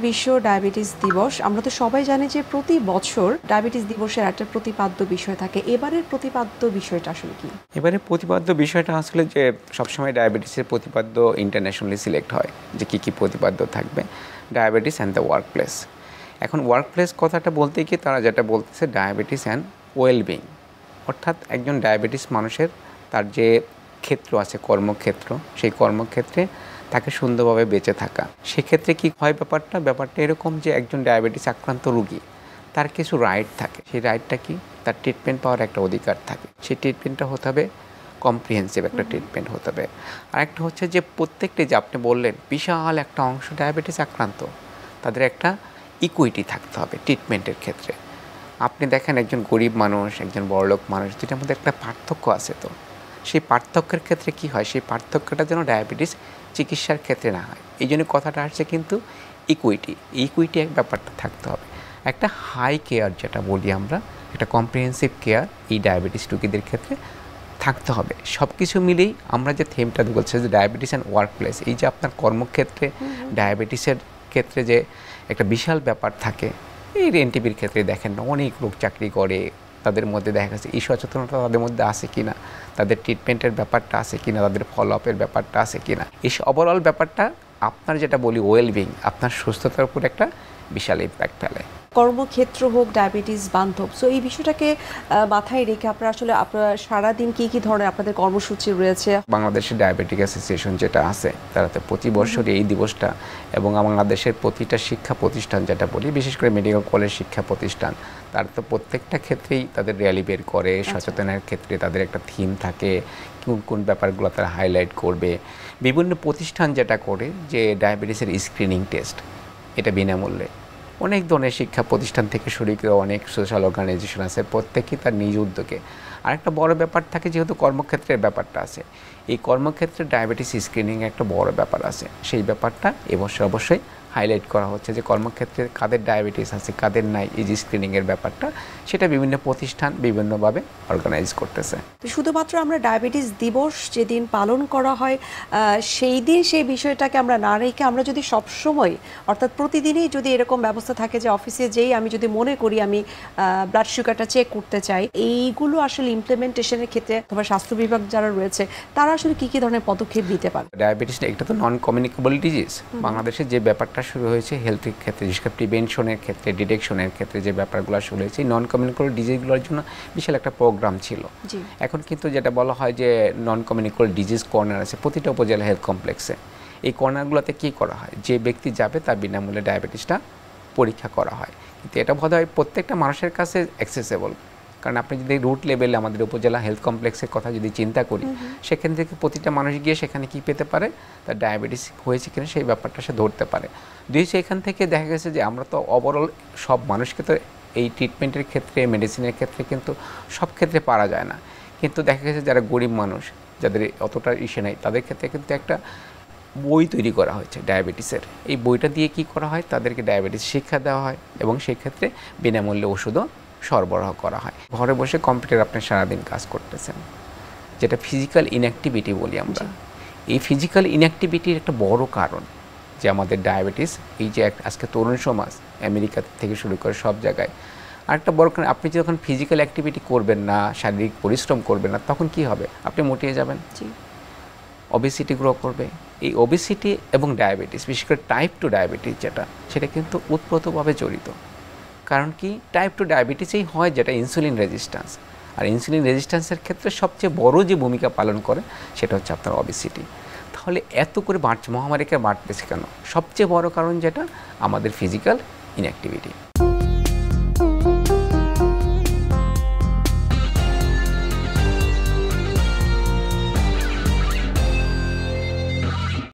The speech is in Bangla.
বিশ্ব ডায়াবেটিস দিবস আমরা তো সবাই জানি যে প্রতি বছর ডায়াবেটিস দিবসের একটা প্রতিপাদ্য বিষয় থাকে। এবারের প্রতিপাদ্য বিষয়টা আসলে কি? এবারে প্রতিপাদ্য বিষয়টা আসলে যে সবসময় ডায়াবেটিসের প্রতিপাদ্য ইন্টারন্যাশনালি সিলেক্ট হয় যে কী প্রতিপাদ্য থাকবে। Diabetes and the work place. এখন ওয়ার্ক প্লেস কথাটা বলতে গিয়ে তারা যেটা বলতেছে ডায়াবেটিস অ্যান্ড ওয়েলবিং, অর্থাৎ একজন ডায়াবেটিস মানুষের তার যে ক্ষেত্র আছে কর্মক্ষেত্র, সেই কর্মক্ষেত্রে তাকে সুন্দরভাবে বেঁচে থাকা। সেক্ষেত্রে কী হয় ব্যাপারটা এরকম যে একজন ডায়াবেটিস আক্রান্ত রোগী তার কিছু রাইট থাকে। সেই রাইটটা কি? তার ট্রিটমেন্ট পাওয়ার একটা অধিকার থাকে। সেই ট্রিটমেন্টটা হতে হবে কম্প্রিহেন্সিভ একটা ট্রিটমেন্ট হতে হবে। আরেকটা হচ্ছে যে প্রত্যেকটি যে আপনি বললেন বিশাল একটা অংশ ডায়াবেটিস আক্রান্ত, তাদের একটা ইকুইটি থাকতে হবে ট্রিটমেন্টের ক্ষেত্রে। আপনি দেখেন একজন গরিব মানুষ, একজন বড়লোক মানুষ, দুটার মধ্যে একটা পার্থক্য আছে। তো সেই পার্থক্যের ক্ষেত্রে কি হয়? সেই পার্থক্যটা যেন ডায়াবেটিস চিকিৎসার ক্ষেত্রে না হয়। এই জন্য কথাটা আসছে কিন্তু ইকুইটি এক ব্যাপারটা থাকতে হবে। একটা হাই কেয়ার যেটা বলি আমরা, একটা কম্প্রিহেন্সিভ কেয়ার এই ডায়াবেটিস রোগীদের ক্ষেত্রে থাকতে হবে। সব কিছু মিলেই আমরা যে থিমটা বলছি যে ডায়াবেটিস অ্যান্ড ওয়ার্ক প্লেস, এই যে আপনার কর্মক্ষেত্রে ডায়াবেটিসের ক্ষেত্রে যে একটা বিশাল ব্যাপার থাকে, এই এনটিভির ক্ষেত্রে দেখেন না অনেক লোক চাকরি করে, তাদের মধ্যে দেখা গেছে এই সচেতনতা তাদের মধ্যে আছে কি না, তাদের ট্রিটমেন্টের ব্যাপারটা আছে কি না, তাদের ফলো আপের ব্যাপারটা আছে কি না, এই ওভারঅল ব্যাপারটা আপনার যেটা বলি ওয়েলবিং, আপনার সুস্থতার উপর একটা বিশাল ইম্প্যাক্ট ফেলে। কর্মক্ষেত্র হোক ডায়াবেটিস বান্ধব, সো এই বিষয়টাকে মাথায় রেখে আপনারা সারাদিন কি ধরনের আপনাদের কর্মসূচি রয়েছে? বাংলাদেশের ডায়াবেটিক অ্যাসোসিয়েশন যেটা আছে, তারা তো প্রতি বছরই এই দিবসটা, এবং বাংলাদেশের প্রতিটা শিক্ষা প্রতিষ্ঠান যেটা বলি, বিশেষ করে মেডিকেল কলেজ শিক্ষা প্রতিষ্ঠান, তারা তো প্রত্যেকটা ক্ষেত্রেই তাদের র্যালি বের করে। সচেতনের ক্ষেত্রে তাদের একটা থিম থাকে, কোন ব্যাপারগুলো তারা হাইলাইট করবে। বিভিন্ন প্রতিষ্ঠান যেটা করে যে ডায়াবেটিসের স্ক্রিনিং টেস্ট, এটা বিনামূল্যে। অনেক ধরনের শিক্ষা প্রতিষ্ঠান থেকে শুরু করে অনেক সোশ্যাল অর্গানাইজেশন আছে, প্রত্যেকেই তার নিজ উদ্যোগে। আরেকটা বড় ব্যাপার থাকে, যেহেতু কর্মক্ষেত্রের ব্যাপারটা আছে, এই কর্মক্ষেত্রে ডায়াবেটিস স্ক্রিনিং একটা বড় ব্যাপার আছে। সেই ব্যাপারটা এবছর অবশ্যই হাইলাইট করা হচ্ছে যে কর্মক্ষেত্রে কাদের ডায়াবেটিস আছে কাদের নাই, এই যে স্ক্রিনিংয়ের ব্যাপারটা, সেটা বিভিন্ন প্রতিষ্ঠান বিভিন্নভাবে অর্গানাইজ করতেছে। তো শুধুমাত্র আমরা ডায়াবেটিস দিবস যেদিন পালন করা হয় সেই দিন সেই বিষয়টাকে আমরা না রেখে আমরা যদি সবসময়, অর্থাৎ প্রতিদিনই যদি এরকম ব্যবস্থা থাকে যে অফিসে যেই আমি যদি মনে করি আমি ব্লাড সুগারটা চেক করতে চাই, এইগুলো আসলে ইমপ্লিমেন্টেশনের ক্ষেত্রে অথবা স্বাস্থ্য বিভাগ যারা রয়েছে তারা আসলে কী ধরনের পদক্ষেপ দিতে পারে? ডায়াবেটিস একটা তো নন কমিউনিকেবল ডিজিজ। বাংলাদেশে যে ব্যাপারটা শুরু হয়েছে হেলথের ক্ষেত্রে, বিশেষ করে প্রিভেনশনের ক্ষেত্রে, ডিটেকশনের ক্ষেত্রে যে ব্যাপারগুলো শুরু হয়েছে, নন কমিউনিকেবল ডিজিজগুলোর জন্য বিশাল একটা প্রোগ্রাম ছিল। এখন কিন্তু যেটা বলা হয় যে নন কমিউনিকেবল ডিজিজ কর্নার আছে প্রতিটা উপজেলা হেলথ কমপ্লেক্সে। এই কর্নারগুলোতে কী করা হয়, যে ব্যক্তি যাবে তার বিনামূল্যে ডায়াবেটিসটা পরীক্ষা করা হয়। কিন্তু এটা বোধ হয় প্রত্যেকটা মানুষের কাছে অ্যাক্সেসেবল। কারণ আপনি যদি রুট লেভেলে আমাদের উপজেলা হেলথ কমপ্লেক্সের কথা যদি চিন্তা করি, সেখান থেকে প্রতিটা মানুষ গিয়ে সেখানে কি পেতে পারে, তার ডায়াবেটিস হয়েছে কিনা সেই ব্যাপারটা সে ধরতে পারে। এখান থেকে দেখা গেছে যে আমরা তো ওভারঅল সব মানুষকে তো এই ট্রিটমেন্টের ক্ষেত্রে, মেডিসিনের ক্ষেত্রে কিন্তু সব ক্ষেত্রে পারা যায় না। কিন্তু দেখা গেছে যারা গরিব মানুষ, যাদের অতটা ইসে নেই, তাদের ক্ষেত্রে কিন্তু একটা বই তৈরি করা হয়েছে ডায়াবেটিসের। এই বইটা দিয়ে কি করা হয়, তাদেরকে ডায়াবেটিস শিক্ষা দেওয়া হয় এবং সেক্ষেত্রে বিনামূল্যে ওষুধও সরবরাহ করা হয়। ঘরে বসে কম্পিউটার আপনি সারাদিন কাজ করতেছেন, যেটা ফিজিক্যাল ইনঅ্যাক্টিভিটি বলি আমরা। এই ফিজিক্যাল ইনঅ্যাক্টিভিটির একটা বড় কারণ যে আমাদের ডায়াবেটিস, এই যে আজকে তরুণ সমাজ আমেরিকা থেকে শুরু করে সব জায়গায়, আরেকটা বড় কারণ, আপনি যখন ফিজিক্যাল অ্যাক্টিভিটি করবেন না, শারীরিক পরিশ্রম করবেন না, তখন কি হবে, আপনি মোটিয়ে যাবেন, ওবেসিটি গ্রো করবে। এই ওবেসিটি এবং ডায়াবেটিস, বিশেষ করে টাইপ 2 ডায়াবেটিস যেটা, সেটা কিন্তু ওতপ্রোতভাবে জড়িত। কারণ কি, টাইপ 2 ডায়াবেটিসেই হয় যেটা ইনসুলিন রেজিস্ট্যান্স। আর ইনসুলিন রেজিস্ট্যান্সের ক্ষেত্রে সবচেয়ে বড় যে ভূমিকা পালন করে সেটা হচ্ছে আপনার ওবেসিটি। তাহলে এত করে মহামারীকে বাড়তেছে কেন? সবচেয়ে বড় কারণ যেটা আমাদের ফিজিক্যাল ইনঅ্যাক্টিভিটি।